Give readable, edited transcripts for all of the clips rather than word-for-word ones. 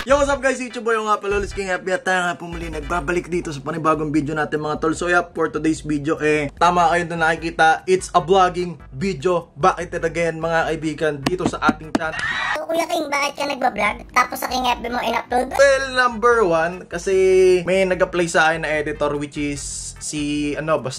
Yo, what's up guys? YouTube boy, yung nga pala, King Happy at tayo nga pumuli nagbabalik dito sa panibagong video natin mga tol. So yeah, for today's video tama kayo na nakikita, it's a vlogging video. Bakit it again mga kaibigan dito sa ating channel. So Kuya King, bakit ka nagbablog? Tapos sa King FB mo in-upload? Well, number one, kasi may nag-apply sa akin na editor which is si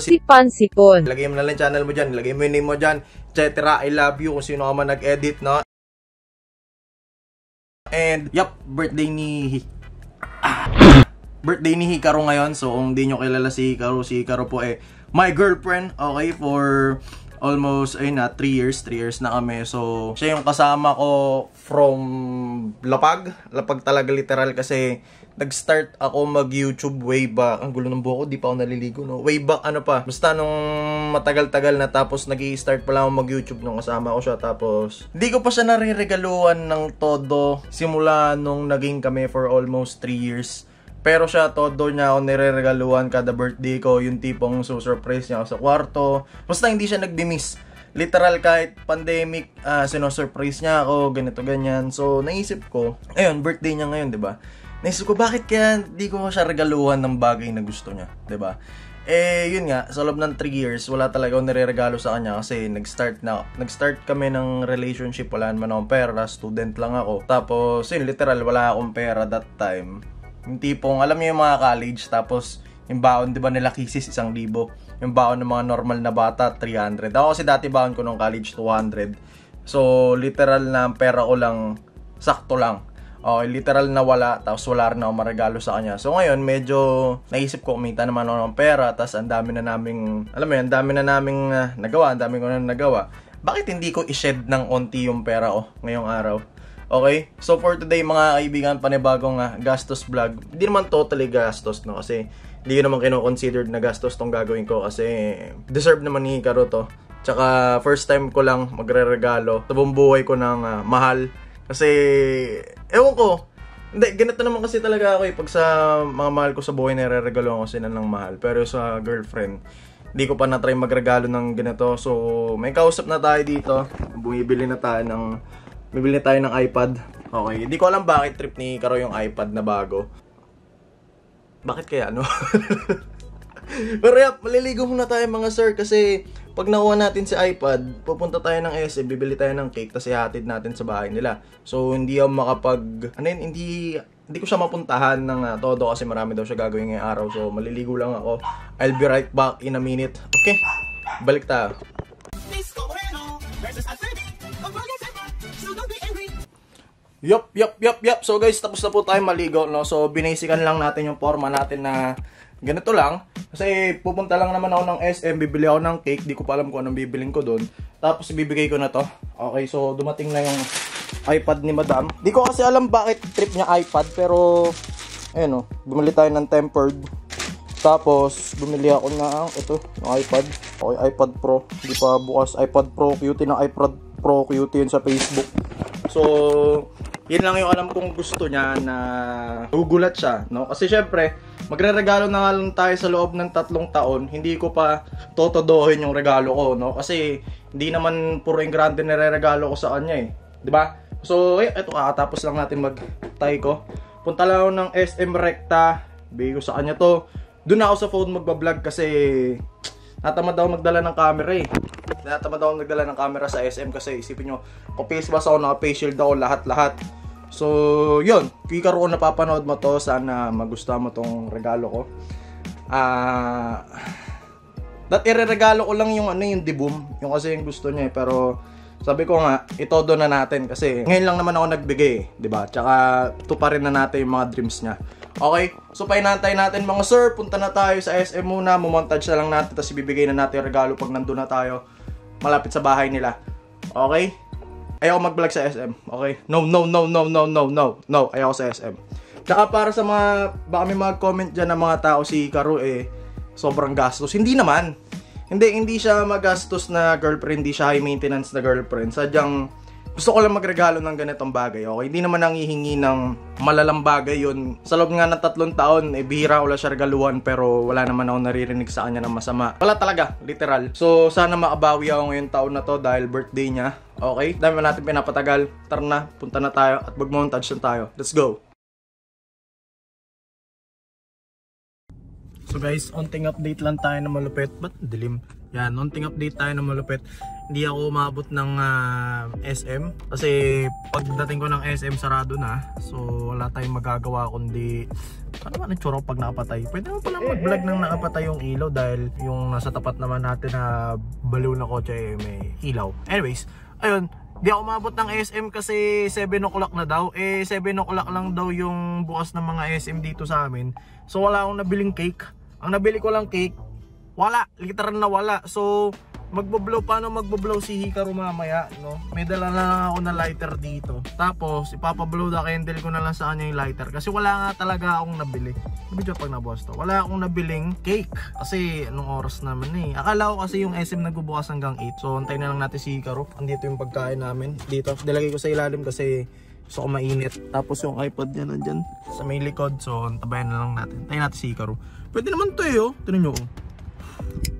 si Pansipon. Lagay mo na lang channel mo dyan, lagay mo yung name mo dyan, etc. I love you kung sino ka man nag-edit, no? And, birthday ni Hikaru ngayon. So, kung di nyo kilala si Hikaru po my girlfriend, okay, for almost, 3 years na kami. So, siya yung kasama ko from Lapag talaga literal kasi nag-start ako mag-YouTube way back. Ang gulo ng buhok ko, di pa ako naliligo, no? Way back, basta nung matagal-tagal na, tapos nag-i-start pa lang ako mag-YouTube nung kasama ko siya. Tapos, hindi ko pa siya nare-regaluhan ng todo simula nung naging kami for almost 3 years. Pero siya, todo niya ako nire-regaluhan kada birthday ko. Yung tipong surprise niya ako sa kwarto. Basta hindi siya nagdi-miss. Literal, kahit pandemic, sino-surprise niya ako, ganito, ganyan. So, naisip ko, ayun, birthday niya ngayon, diba? Naisip ko, bakit kaya di ko siya regaluhan ng bagay na gusto niya, 'di ba? Yun nga, sa loob ng 3 years, wala talaga akong nireregalo sa kanya kasi nag-start kami ng relationship, wala naman akong pera, student lang ako. Tapos, yun, literal, wala akong pera that time. Yung tipong, alam niyo yung mga college, tapos yung baon, 'di ba, nila kisis 1,000. Yung baon ng mga normal na bata, 300. Ako kasi dati baon ko nung college, 200. So, literal na pera ko lang, sakto lang. Okay, literal na wala, tapos wala rin ako maregalo sa kanya. So ngayon, medyo naisip ko kumita naman ako ng pera, tapos ang dami na naming, nagawa, ang dami ko na nagawa. Bakit hindi ko i-shed ng onti yung pera ko ngayong araw? Okay? So for today mga kaibigan, panibagong gastos vlog. Hindi naman totally gastos, no? Kasi hindi ko naman kino-considered na gastos tong gagawin ko kasi deserve naman ni Hikaru to. Tsaka first time ko lang magre-regalo sa buong buhay ko ng mahal. Kasi, ewan ko, hindi, ganito naman kasi talaga ako pag sa mga mahal ko sa buhay, nire-regalo ko sila ng mahal. Pero sa girlfriend, hindi ko pa na-try magregalo ng ganito. So, may kausap na tayo dito. Bumibili tayo ng iPad. Okay, hindi ko alam bakit trip ni Hikaru yung iPad na bago. Bakit kaya, no? Pero maliligo muna tayo mga sir kasi pag nakuha natin si iPad, pupunta tayo ng SM, bibili tayo ng cake, tapos ihatid natin sa bahay nila. So, hindi ako hindi ko siya mapuntahan ng todo kasi marami daw siya gagawin ngayong araw. So, maliligo lang ako. I'll be right back in a minute. Okay? Balik tayo. Yup. So guys, tapos na po tayo maligo, no? So, binasican lang natin yung forma natin na ganito lang. Kasi pupunta lang naman ako ng SM, bibili ako ng cake. Di ko pa alam kung anong bibiling ko doon. Tapos ibibigay ko na to. Okay, so dumating na yung iPad ni Madam. Di ko kasi alam bakit trip niya iPad. Pero, ayun o, bumili tayo ng tempered. Tapos, bumili ako ng iPad. Okay, iPad Pro. Di pa bukas. iPad Pro Cutie ng iPad Pro Cutie yun sa Facebook. So, yun lang yung alam kong gusto niya na gugulat siya, no? Kasi syempre, magre-regalo na nga lang tayo sa loob ng 3 taon. Hindi ko pa totodohin yung regalo ko, no? Kasi hindi naman puro yung grande nire-regalo ko sa kanya eh. 'Di ba? So, eto kakatapos lang natin mag-tie ko. Punta lang ako ng SM Recta. Bigay ko sa kanya to. Doon ako sa phone magba-vlog kasi natamad ako magdala ng camera eh. Natamad ako magdala ng camera sa SM kasi isipin nyo, face mask ako, naka-face shield ako, lahat-lahat. So, yun. Hikaru, kung napapanood mo to, sana magustuhan mo tong regalo ko. Ireregalo ko lang yung yung Diboom. Yung kasi yung gusto niya eh. Pero, sabi ko nga, itodo na natin kasi ngayon lang naman ako nagbigay eh. Diba? Tsaka, tuparin na natin yung mga dreams niya. Okay? So, painantay natin mga sir. Punta na tayo sa SM muna. Mumontage na lang natin. Tapos, ibibigay na natin yung regalo pag nandun na tayo. Malapit sa bahay nila. Okay? Ayoko mag-vlog sa SM. Okay? No. Ayoko sa SM. Tsaka para sa mga, baka may mag-comment dyan ng mga tao si Hikaru sobrang gastos. Hindi naman. Hindi siya magastos na girlfriend. Hindi siya high maintenance na girlfriend. Sadyang gusto ko lang magregalo ng ganitong bagay. Okay? Hindi naman nangihingi ng malalang bagay yun. Sa loob nga ng 3 taon, bihira ko lang siya regaluhan pero wala naman ako naririnig sa kanya ng masama. Wala talaga, literal. So, sana makabawi ako ngayong taon na to dahil birthday niya. Okay? Dami natin pinapatagal. Tara na, punta na tayo at mag-montage na tayo. Let's go! So guys, onting update lang tayo na malupit. Ba't dilim? Yan, onting update tayo na malupit. Hindi ako umabot ng SM kasi pagdating ko ng SM sarado na. So wala tayong magagawa kundi ano man ang tsura pag nakapatay. Pwede mo palang mag-vlog ng nakapatay yung ilaw dahil yung nasa tapat naman natin na baliw na kotse may ilaw. Anyways, ayun, di ako umabot ng SM kasi 7 o'clock na daw. 7 o'clock lang daw yung bukas ng mga SM dito sa amin. So wala akong nabiling cake. Ang nabili ko lang cake, wala, literal na wala. So magbo-blow, paano magbo-blow si Hikaru mamaya, no? May dala lang ako na lighter dito. Tapos ipapa-blow the candle ko na lang sa kanya yung lighter kasi wala nga talaga akong nabili. Video pag nabukas to. Wala akong nabiling cake kasi anong oras naman eh. Akala ko kasi yung SM nagbubukas hanggang 8. So antayin na lang natin si Hikaru. Andito yung pagkain namin. Dito nilagay ko sa ilalim kasi gusto ko mainit. Tapos yung iPod niya nandyan sa may likod. So antabayan na lang natin. Tayo natin si Hikaru. Pwede naman to eh, oh. Tignan nyo, oh.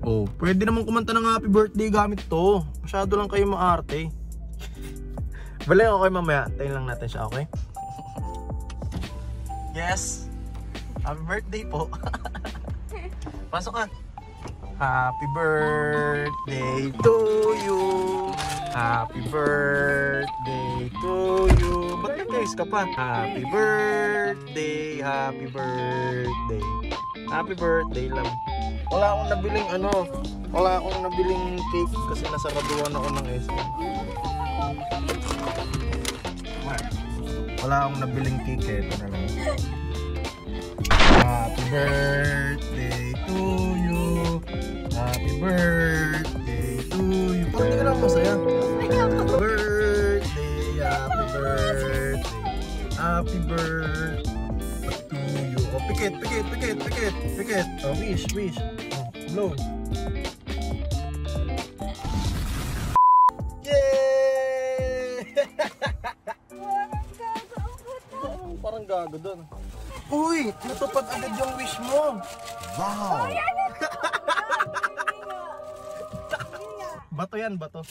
Oh, pwede naman kumanta ng happy birthday gamit to. Masyado lang kayo maarte. Balik ako kayo mamaya. Tayo lang natin siya, okay? Yes. Happy birthday po. Pasok ka. Happy birthday to you. Happy birthday to you. Ba't nag-guys ka pa? Happy birthday. Happy birthday. Happy birthday, love. Wala akong nabiling wala akong nabiling cake kasi nasaraduan ako ng SM. Wala akong nabiling cake eh, ito na lang. Happy birthday to you. Happy birthday to you. Hindi ka lang masaya. Happy birthday, happy birthday. Happy birthday to you. Oh, pikit. Oh, wish. Oh, blow. Yay! Parang gago doon. Uy, natupad agad yung wish mo. Wow. Bato yan, bato.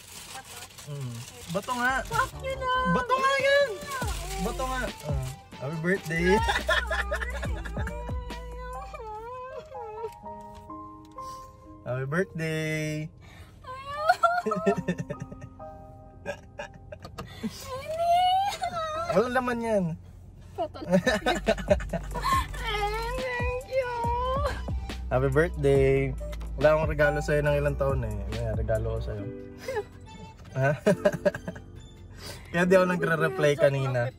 Bato nga. Bato nga yan. Bato nga. Happy birthday. Happy birthday. Wala naman yan. Thank you. Happy birthday. Wala akong regalo sa'yo ng ilang taon eh. May regalo ko sa'yo. Ha? Kaya di ako nagre-reply kanina.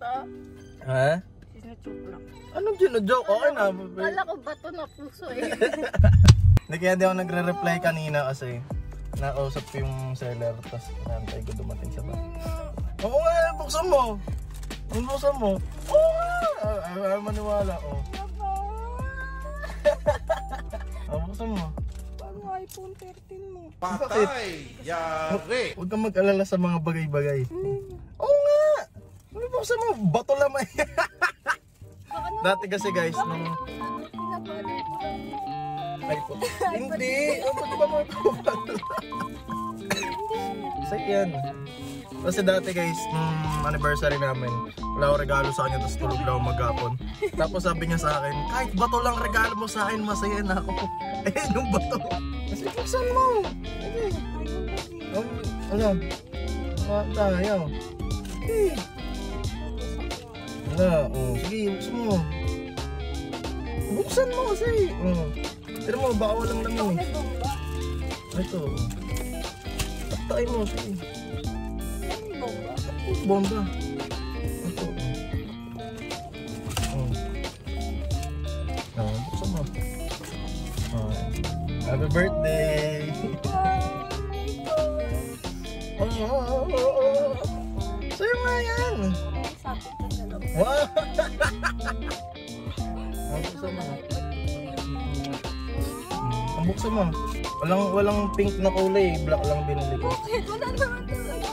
Ha? Anong gino-joke? Okay na. Kala ko bato na puso eh. Hindi, kaya di ako nagre-reply kanina kasi nakausap ko yung seller tapos nantay ko dumating siya ba. Oo nga, buksan mo. Ang buksan mo. Oo nga. Ayaw maniwala. Oh. Buksan mo. Paano iPhone 13 mo? Patay! Yari! Huwag kang mag-alala sa mga bagay-bagay. Oo nga! Buksan mo. Bato lamay. Dati kasi guys, nung iPhone. Hindi! Ba't ba mo ito? Say yan. Kasi dati guys, nung anniversary namin, wala akong regalo sa kanya, tapos tulog lang ako maghapon. Tapos sabi niya sa akin, kahit bato lang regalo mo sa akin, masaya na ako. Eh, yung bato. Kasi buksan mo. Ano? Tayo. Okay. Sige, buksan mo. Buksan mo kasi. Tira mo, baka walang lamin eh. Ito. Taktay mo, sige. Bomba. Ito. Buksan mo. Happy birthday! Sa'yo nga yan! Wow! Buksan mo. Buksan mo. Walang pink na kulay, black lang binili ko. Wala naman talaga.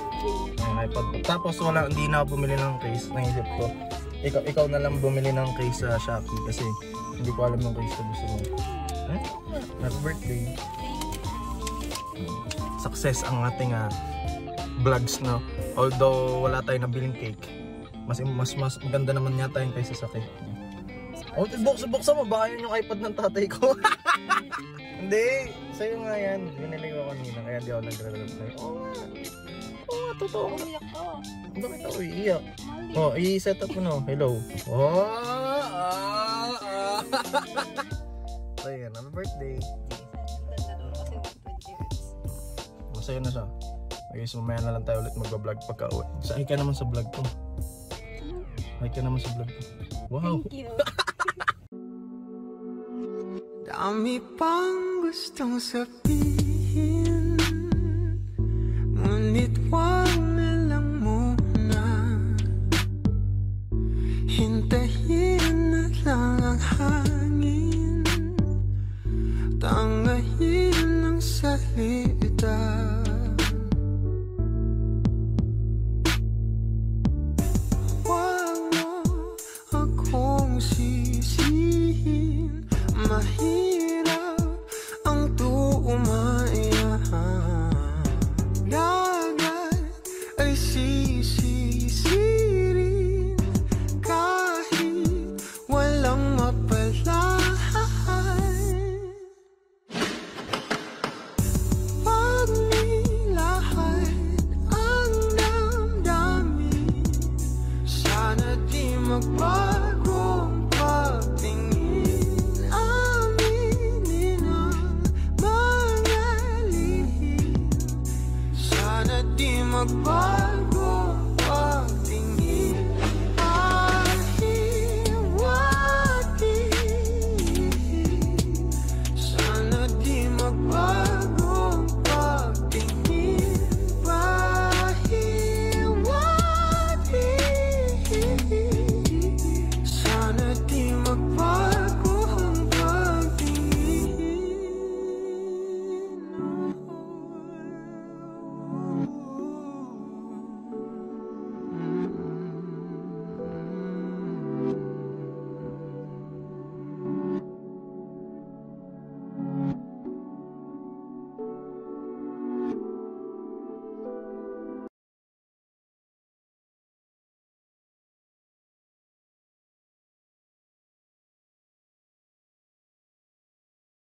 Tapos hindi na ako bumili ng case. Naisip ko, ikaw na lang bumili ng case sa Shopee kasi hindi ko alam yung case na gusto mo. Happy birthday. Success ang ating vlogs, no? Although wala tayong nabiling cake. Mas maganda naman yata yung kaysa sa cake. Oh, buksan mo. Baka yun yung iPad ng tatay ko. Hindi. Sa'yo nga yan. Binili ko kanina. Kaya di ako nagre-reply. Oo nga. Oo nga, totoo nga. Umiyak ka. Bakit ako iiyak? Mali. Oh, i-set up mo na. Hello. Oh, So yan, happy birthday. Ganda naman kasi 120 hertz. Masaya na siya. Okay, so mamaya na lang tayo ulit mag-vlog pagka uwi. Hi ka naman sa vlog ko. Hi ka naman sa vlog ko. Wow. Thank you. Dami pang gustong sabihin, ngunit wag na lang muna. Hintayin na lang ang hangin, tangayin ng salita. Wag mo akong sisihin, mahirap ang tuumayahan. Dagat ay sisisirin kahit walang mapalay. Pag nilahad ang damdamin, sana di magbago.